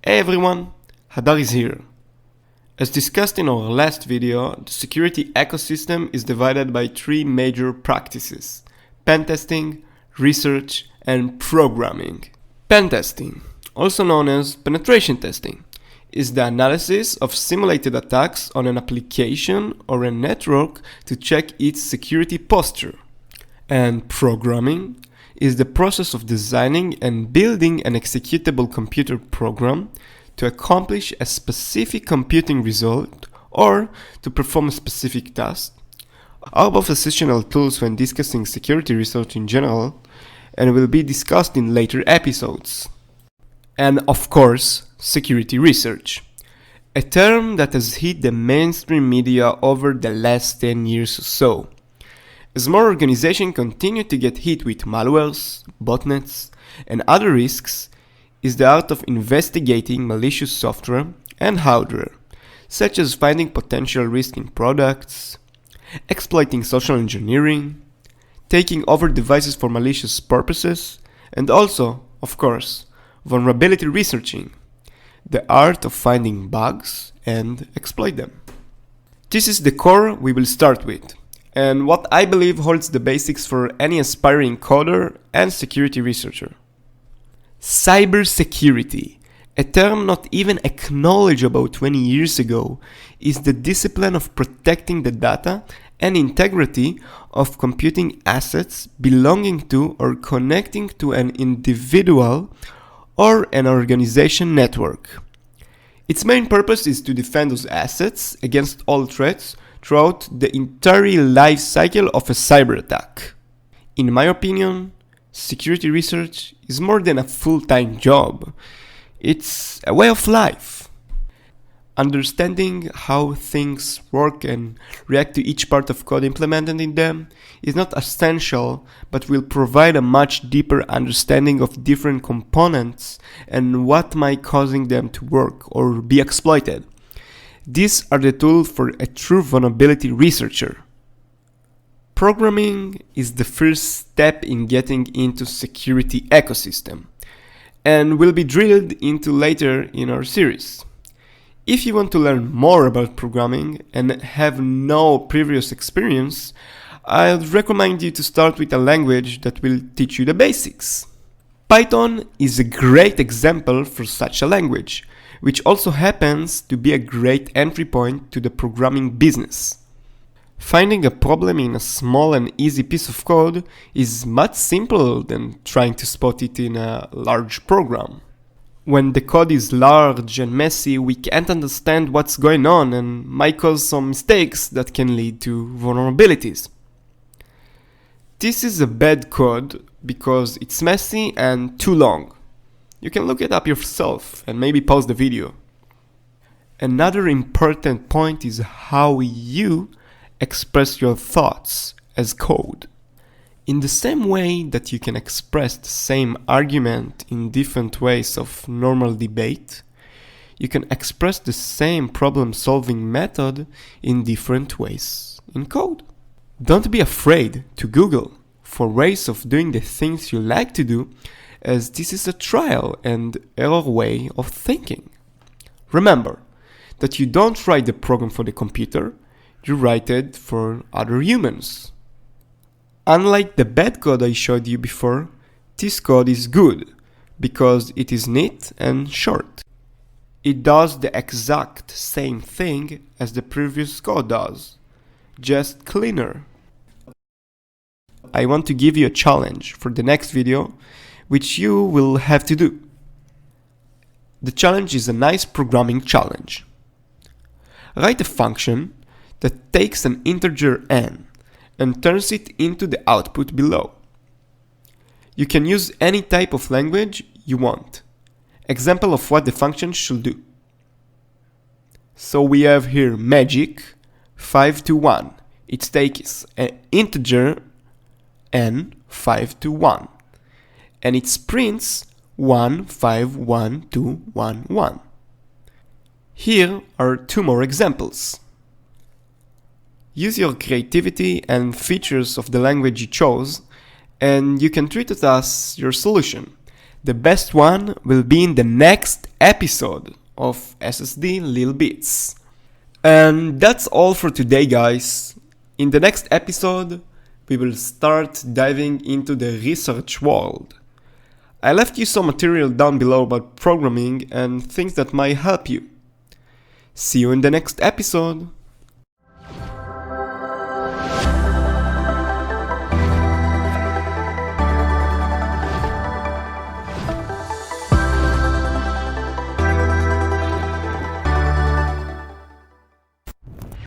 Hey everyone, Hadar is here. As discussed in our last video, the security ecosystem is divided by three major practices: pentesting, research, and programming. Pentesting, also known as penetration testing, is the analysis of simulated attacks on an application or a network to check its security posture. And programming is the process of designing and building an executable computer program to accomplish a specific computing result or to perform a specific task. Are both essential tools when discussing security research in general and will be discussed in later episodes. And of course, security research, a term that has hit the mainstream media over the last 10 years or so. As more organizations continue to get hit with malwares, botnets, and other risks, is the art of investigating malicious software and hardware, such as finding potential risk in products, exploiting social engineering, taking over devices for malicious purposes, and also, of course, vulnerability researching, the art of finding bugs and exploit them. This is the core we will start with, and what I believe holds the basics for any aspiring coder and security researcher. Cybersecurity, a term not even acknowledged about 20 years ago, is the discipline of protecting the data and integrity of computing assets belonging to or connecting to an individual or an organization network. Its main purpose is to defend those assets against all threats throughout the entire life cycle of a cyber attack. In my opinion, security research is more than a full-time job. It's a way of life. Understanding how things work and react to each part of code implemented in them is not essential, but will provide a much deeper understanding of different components and what might causing them to work or be exploited. These are the tools for a true vulnerability researcher. Programming is the first step in getting into security ecosystem, and will be drilled into later in our series. If you want to learn more about programming and have no previous experience, I'd recommend you to start with a language that will teach you the basics. Python is a great example for such a language, which also happens to be a great entry point to the programming business. Finding a problem in a small and easy piece of code is much simpler than trying to spot it in a large program. When the code is large and messy, we can't understand what's going on and might cause some mistakes that can lead to vulnerabilities. This is a bad code because it's messy and too long. You can look it up yourself and maybe pause the video. Another important point is how you express your thoughts as code. In the same way that you can express the same argument in different ways of normal debate, you can express the same problem-solving method in different ways in code. Don't be afraid to Google for ways of doing the things you like to do, as this is a trial and error way of thinking. Remember that you don't write the program for the computer, you write it for other humans. Unlike the bad code I showed you before, this code is good because it is neat and short. It does the exact same thing as the previous code does, just cleaner. I want to give you a challenge for the next video, which you will have to do. The challenge is a nice programming challenge. Write a function that takes an integer n and turns it into the output below. You can use any type of language you want. Example of what the function should do. So we have here magic 5 to 1. It takes an integer n 5 to 1 and it prints 1 5 1 2 1 1. Here are two more examples. Use your creativity and features of the language you chose, and you can treat it as your solution. The best one will be in the next episode of SSD Lil Bits. And that's all for today, guys. In the next episode, we will start diving into the research world. I left you some material down below about programming and things that might help you. See you in the next episode.